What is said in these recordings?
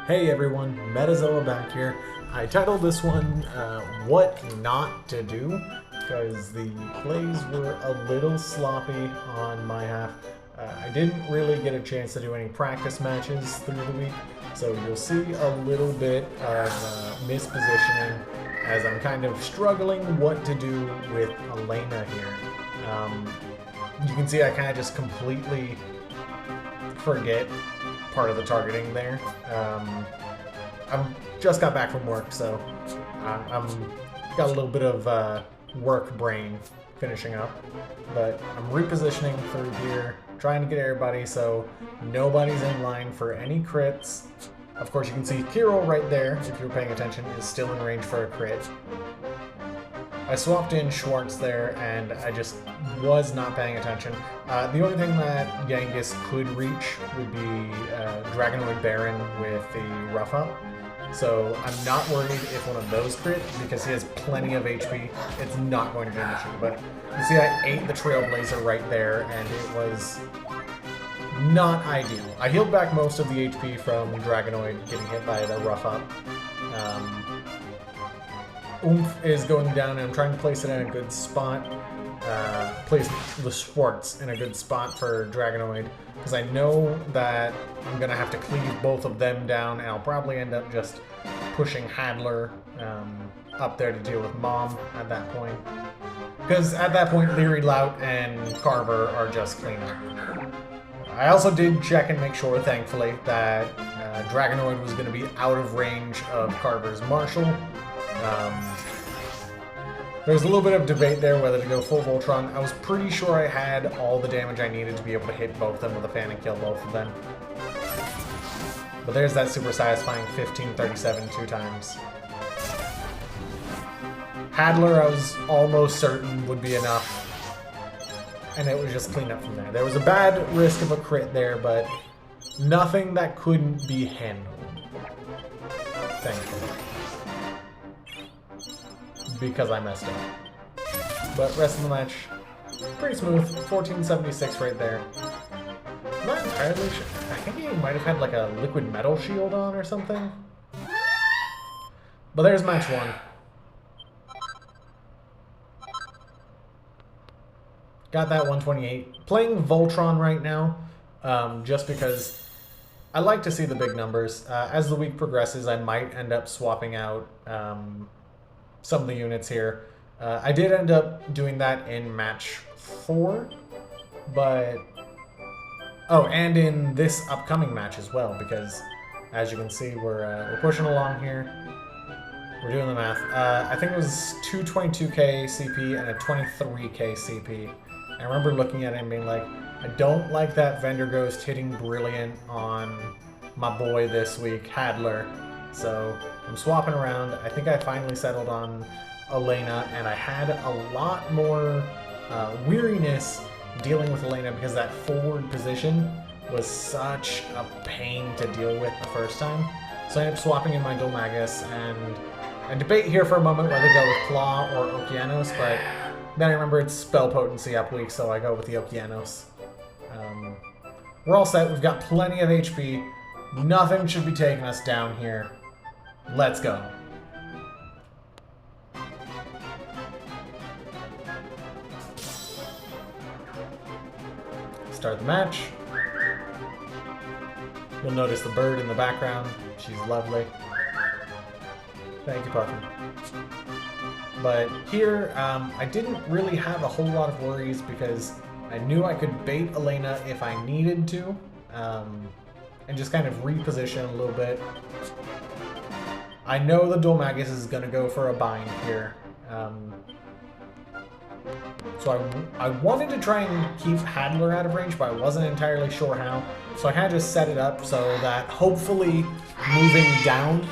Hey everyone, Metazoa back here. I titled this one What Not to Do because the plays were a little sloppy on my half. I didn't really get a chance to do any practice matches through the week, so you'll see a little bit of mispositioning as I'm kind of struggling what to do with Elena here. You can see I kind of just completely forget part of the targeting there. I'm just got back from work, so I'm got a little bit of work brain finishing up, but I'm repositioning through here, trying to get everybody so nobody's in line for any crits. Of course, you can see Kiro right there, if you're paying attention, is still in range for a crit. I swapped in Schwartz there, and I just was not paying attention. The only thing that Genghis could reach would be Dragonoid Baron with the Rough Up. So I'm not worried if one of those crit, because he has plenty of HP. It's not going to be an issue. But you see I ate the Trailblazer right there, and it was not ideal. I healed back most of the HP from Dragonoid getting hit by the Rough Up. Oomph is going down, and I'm trying to place it in a good spot. Place the Schwartz in a good spot for Dragonoid, because I know that I'm going to have to cleave both of them down, and I'll probably end up just pushing Hadler up there to deal with Mom at that point. Because at that point, Leary, Lout, and Carver are just clean up. I also did check and make sure, thankfully, that Dragonoid was going to be out of range of Carver's Marshal. There's a little bit of debate there whether to go full Voltron. I was pretty sure I had all the damage I needed to be able to hit both of them with a fan and kill both of them. But there's that super satisfying 1537 two times. Hadler, I was almost certain would be enough, and it was just clean up from there. There was a bad risk of a crit there, but nothing that couldn't be handled. Thankfully. Because I messed up. But rest of the match, pretty smooth. 1476 right there. I'm not entirely sure. I think he might have had like a liquid metal shield on or something. But there's match one. Got that 128. Playing Voltron right now, just because I like to see the big numbers. As the week progresses, I might end up swapping out some of the units here. I did end up doing that in match 4, but... Oh, and in this upcoming match as well, because as you can see, we're pushing along here. We're doing the math. I think it was 222k CP and a 23k CP. I remember looking at it and being like, I don't like that Vendor Ghost hitting Brilliant on my boy this week, Hadler. So I'm swapping around. I think I finally settled on Elena, and I had a lot more weariness dealing with Elena because that forward position was such a pain to deal with the first time. So I ended up swapping in my Dolmagus, and I debate here for a moment whether to go with Claw or Okeanos, but then I remember it's spell potency up weak, so I go with the Okeanos. We're all set. We've got plenty of HP. Nothing should be taking us down here. Let's go. Start the match. You'll notice the bird in the background. She's lovely. Thank you, Puffin. But here, I didn't really have a whole lot of worries because I knew I could bait Elena if I needed to, and just kind of reposition a little bit. I know the Dolmagus is going to go for a bind here. So I wanted to try and keep Hadler out of range, but I wasn't entirely sure how. So I kind of just set it up so that hopefully moving down,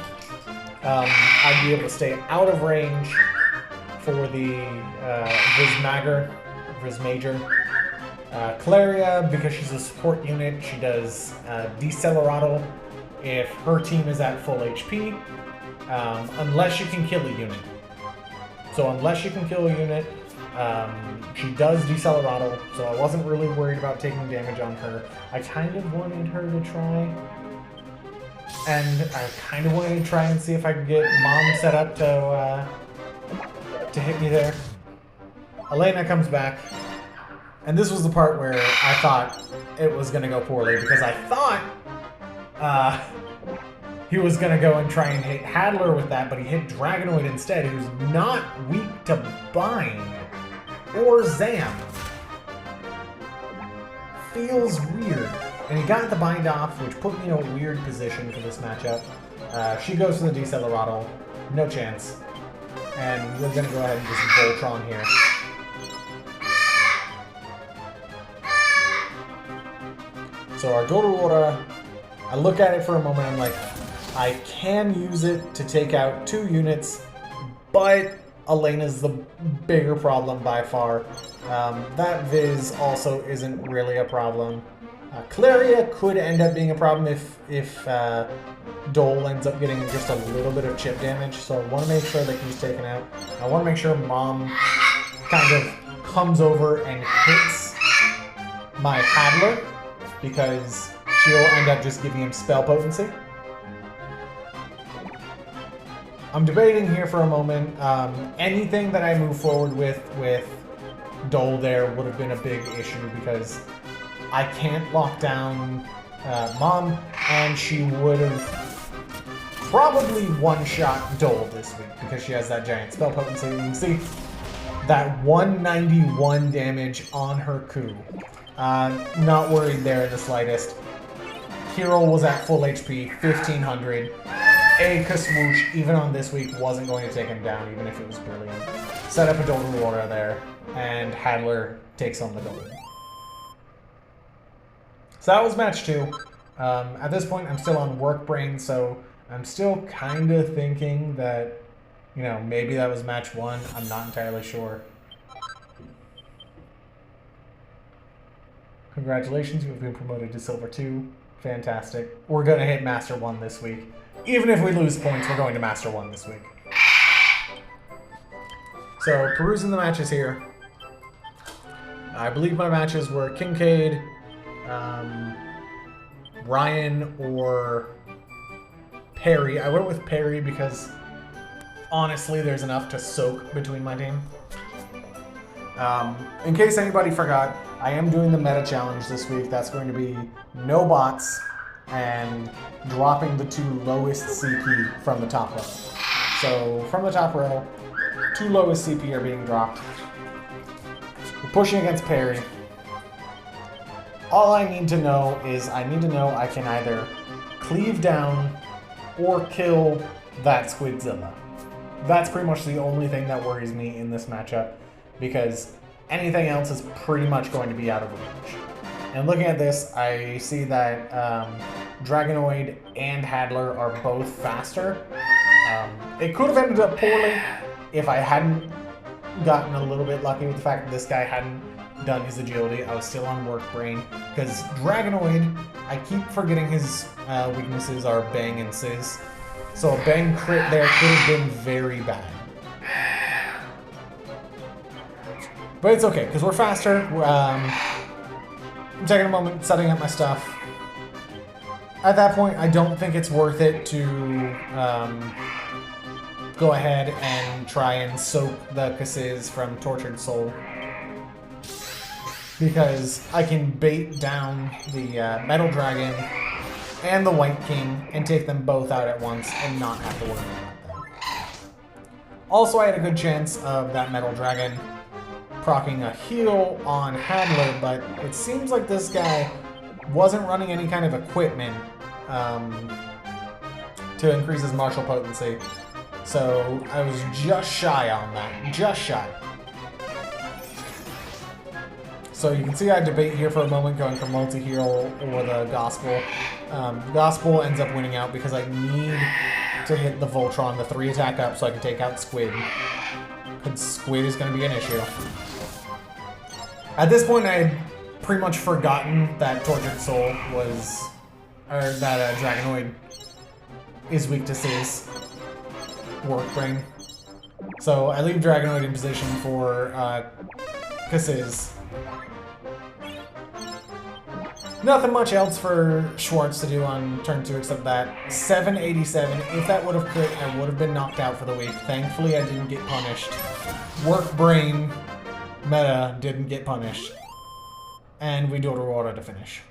I'd be able to stay out of range for the Vismajor. Claria, because she's a support unit, she does Decelerado if her team is at full HP. Unless you can kill a unit. So unless you can kill a unit, she does Decelerado, so I wasn't really worried about taking damage on her. I kind of wanted her to try And I kind of wanted to try and see if I could get Mom set up to hit me there. Elena comes back. And this was the part where I thought it was going to go poorly because I thought he was going to go and try and hit Hadler with that, but he hit Dragonoid instead, who's not weak to Bind or Zam. Feels weird. And he got the Bind off, which put me in a weird position for this matchup. She goes for the Decelerado. No chance. And we're going to go ahead and just Voltron here. So our Doruora, I look at it for a moment, I'm like, I can use it to take out 2 units, but Elena's the bigger problem by far. That Viz also isn't really a problem. Claria could end up being a problem if Dole ends up getting just a little bit of chip damage, so I want to make sure that he's taken out. I want to make sure Mom kind of comes over and hits my Hadler, because she'll end up just giving him spell potency. I'm debating here for a moment. Anything that I move forward with Dole there would have been a big issue because I can't lock down Mom, and she would have probably one-shot Dole this week because she has that giant spell potency. You can see that 191 damage on her coup. Not worried there in the slightest. Hero was at full HP, 1500. A Kaswoosh, even on this week, wasn't going to take him down, even if it was brilliant. Set up a Doruora there, and Hadler takes on the Dole. So that was match 2. At this point, I'm still on Work Brain, so I'm still kind of thinking that, you know, maybe that was match 1. I'm not entirely sure. Congratulations, you've been promoted to Silver 2. Fantastic. We're going to hit Master 1 this week. Even if we lose points, we're going to Master 1 this week. So, perusing the matches here. I believe my matches were Kincaid, Ryan, or Perry. I went with Perry because, honestly, there's enough to soak between my team. In case anybody forgot, I am doing the meta challenge this week. That's going to be no bots and dropping the 2 lowest CP from the top row. So from the top row, 2 lowest CP are being dropped. We're pushing against Perry. All I need to know is I can either cleave down or kill that Squidzilla. That's pretty much the only thing that worries me in this matchup, because anything else is pretty much going to be out of range. And looking at this, I see that Dragonoid and Hadler are both faster. It could have ended up poorly if I hadn't gotten a little bit lucky with the fact that this guy hadn't done his agility. I was still on Work Brain, because Dragonoid, I keep forgetting his weaknesses are Bang and Sizz. So a Bang crit there could have been very bad. But it's okay, because we're faster. I'm taking a moment, setting up my stuff. At that point, I don't think it's worth it to go ahead and try and soak the Kassis from Tortured Soul, because I can bait down the Metal Dragon and the White King and take them both out at once and not have to worry about them. Also, I had a good chance of that Metal Dragon proccing a heal on Hadler, but it seems like this guy wasn't running any kind of equipment to increase his martial potency. So I was just shy on that. Just shy. So you can see I debate here for a moment going for multi-heal or the Gospel. Gospel ends up winning out because I need to hit the Voltron, the 3 attack up, so I can take out Squid. Because Squid is going to be an issue. At this point, I had pretty much forgotten that Tortured Soul was, or that Dragonoid is weak to Sizz Work Brain. So I leave Dragonoid in position for Kassis. Nothing much else for Schwartz to do on turn 2 except that. 787. If that would have crit, I would have been knocked out for the week. Thankfully, I didn't get punished. Work brain meta didn't get punished. And we do a reward to finish.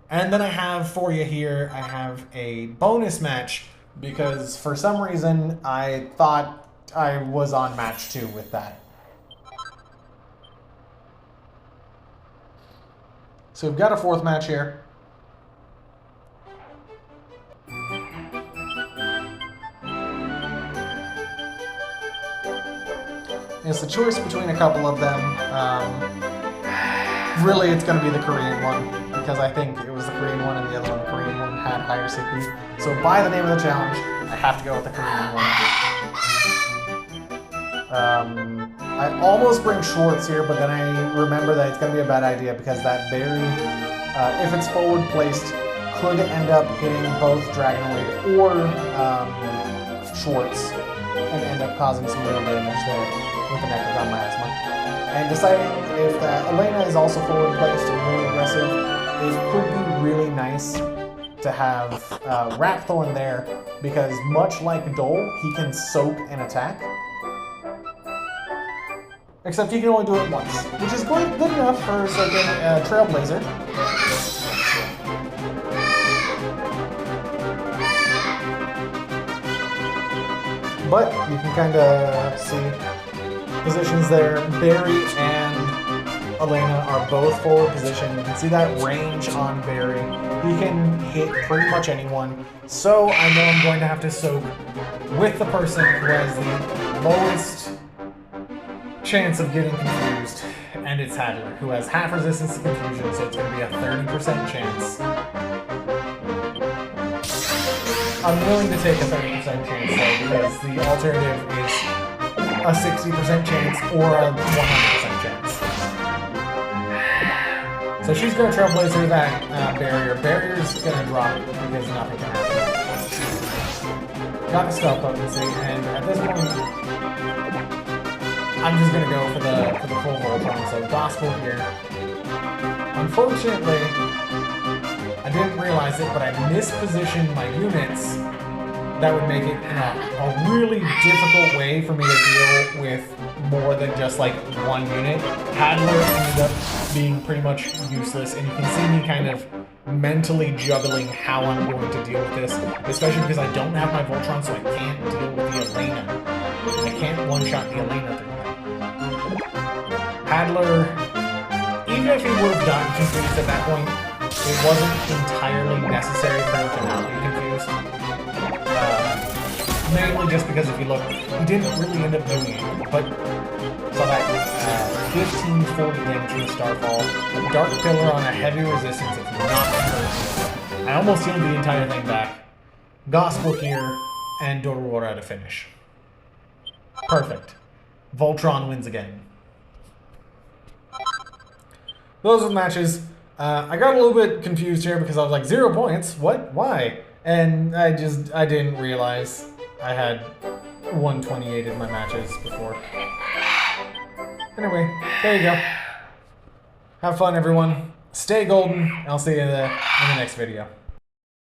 And then I have for you here, I have a bonus match because for some reason I thought I was on match 2 with that. So we've got a 4th match here. It's the choice between a couple of them. Really, it's going to be the Korean one because I think it was the Korean one and the other one, the Korean one, had higher CP. So by the name of the challenge, I have to go with the Korean one. I almost bring Schwartz here, but then I remember that it's going to be a bad idea because that berry, if it's forward placed, could end up hitting both Dragonoid or Schwartz and end up causing some real damage there with the Necrogon Miasma. And deciding if Elena is also forward placed and really aggressive, it could be really nice to have Rapthorn there because much like Dole, he can soak and attack. Except he can only do it once, which is good enough for soaking Trailblazer. But you can kind of see positions there. Barry and Elena are both forward positioned. You can see that range on Barry. He can hit pretty much anyone. So I know I'm going to have to soak with the person who has the lowest chance of getting confused, and it's Hadler, who has half resistance to confusion, so it's going to be a 30% chance. I'm willing to take a 30% chance though, because the alternative is a 60% chance or a 100% chance. So she's going to Trailblazer that barrier. Barrier's going to drop because nothing can happen. Got the spell potency, and at this point, I'm just going to go for the full Voltron, so Gospel here. Unfortunately, I didn't realize it, but I mispositioned my units. That would make it a really difficult way for me to deal with more than just like one unit. Hadler ended up being pretty much useless, and you can see me kind of mentally juggling how I'm going to deal with this, especially because I don't have my Voltron, so I can't deal with the Elena. I can't one-shot the Elena through. Hadler, even if he would have gotten confused at that point, it wasn't entirely necessary for him to not be confused. Mainly just because if you look, he didn't really end up doing it. But so that 1540 damage from the Starfall, a Dark Pillar on a heavy resistance, it's not hurt. I almost healed the entire thing back. Gospel here, and Dorora to finish. Perfect. Voltron wins again. Those are the matches. I got a little bit confused here because I was like, 0 points? What? Why? And I didn't realize I had 128 in my matches before. Anyway, there you go. Have fun, everyone. Stay golden. I'll see you in the next video.